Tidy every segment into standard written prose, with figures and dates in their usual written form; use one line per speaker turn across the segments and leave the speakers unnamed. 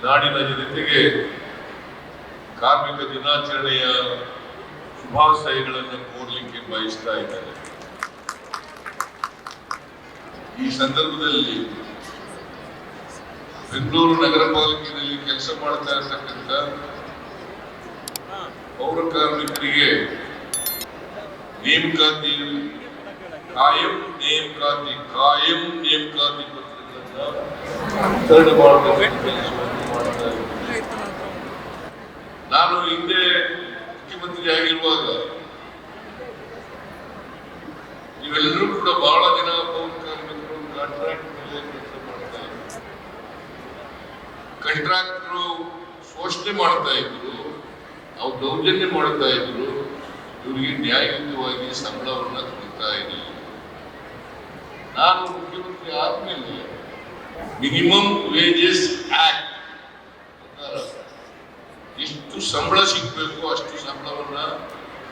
ನಾಡಿನ ಜನತೆಗೆ ಕಾರ್ಮಿಕ ದಿನಾಚರಣೆಯ ಶುಭಾಶಯಗಳನ್ನು ಕೋರಲಿಕ್ಕೆ ಬಯಸ್ತಾ ಇದ್ದಾರೆ. ಈ ಸಂದರ್ಭದಲ್ಲಿ ಬೆಂಗಳೂರು ನಗರ ಪಾಲಿಕೆಯಲ್ಲಿ ಕೆಲಸ ಮಾಡ್ತಾ ಇರತಕ್ಕಂಥ ಪೌರ ಕಾರ್ಮಿಕರಿಗೆ ನೇಮಕಾತಿ ಕಾಯಂ ನೇಮಕಾತಿ ಪತ್ರಗಳನ್ನು ವಿತರಣೆ ಮಾಡಬೇಕು ಕೆಲಸವನ್ನು ಮಾಡ್ತಾ ಇದ್ದಾರೆ. ನಾನು ಹಿಂದೆ ಮುಖ್ಯಮಂತ್ರಿ ಆಗಿರುವಾಗ ನೀವೆಲ್ಲರೂ ಕೂಡ ಬಹಳ ಜನ ಪೌರ ಕಾರ್ಮಿಕರು ಕಾಂಟ್ರಾಕ್ಟ್ ಮೇಲೆ ಕೆಲಸ ಮಾಡ್ತಾ ಇದ್ರು. ಕಾಂಟ್ರಾಕ್ಟರು ಶೋಷಣೆ ಮಾಡ್ತಾ ಇದ್ರು, ಅವ್ರು ದೌರ್ಜನ್ಯ ಮಾಡ್ತಾ ಇದ್ರು, ಇವರಿಗೆ ನ್ಯಾಯಯುತವಾಗಿ ಸಂಬಳವನ್ನ ಕೊಡ್ತಾ ಇರಲಿಲ್ಲ. ನಾನು ಮುಖ್ಯಮಂತ್ರಿ ಆದ್ಮೇಲೆ ಮಿನಿಮಮ್ ವೇಜಸ್ ಆಕ್ಟ್ ಎಷ್ಟು ಸಂಬಳ ಸಿಗ್ಬೇಕು ಅಷ್ಟು ಸಂಬಳವನ್ನ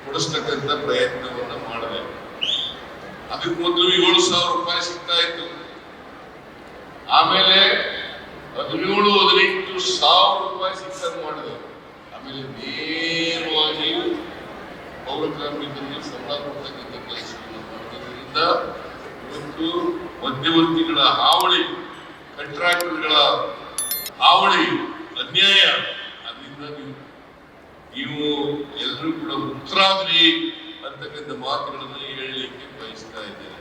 ಕೊಡಿಸ್ತಕ್ಕಂಥ ಪ್ರಯತ್ನವನ್ನ ಮಾಡಿದೆ. ಅದಕ್ಕೆ ಮೊದಲು 7,000 ರೂಪಾಯಿ ಸಿಗ್ತಾ ಇತ್ತು. ಆಮೇಲೆ 17,000-18,000 ರೂಪಾಯಿ ಸಿಗ್ತಂಗ್ ಮಾಡಿದೆ. ಆಮೇಲೆ ನೇರವಾಗಿ ಪೌರ ಕಾರ್ಮಿಕರಿಗೆ ಸಂಬಳ ಕೊಡ್ತಕ್ಕಂಥ ಕೆಲಸವನ್ನು ಮಾಡೋದ್ರಿಂದ ಇವತ್ತು ಮಧ್ಯವರ್ತಿಗಳ ಹಾವಳಿ, ಕಾಂಟ್ರಾಕ್ಟರ್ಗಳ ಹಾವಳಿ, ಅನ್ಯಾಯ, ಅದರಿಂದ ನೀವು ಎಲ್ಲರೂ ಕೂಡ ಮುಕ್ತರಾದ್ರಿ ಅಂತಕ್ಕಂಥ ಮಾತುಗಳನ್ನು ಹೇಳಲಿಕ್ಕೆ ಬಯಸ್ತಾ ಇದ್ದೇನೆ.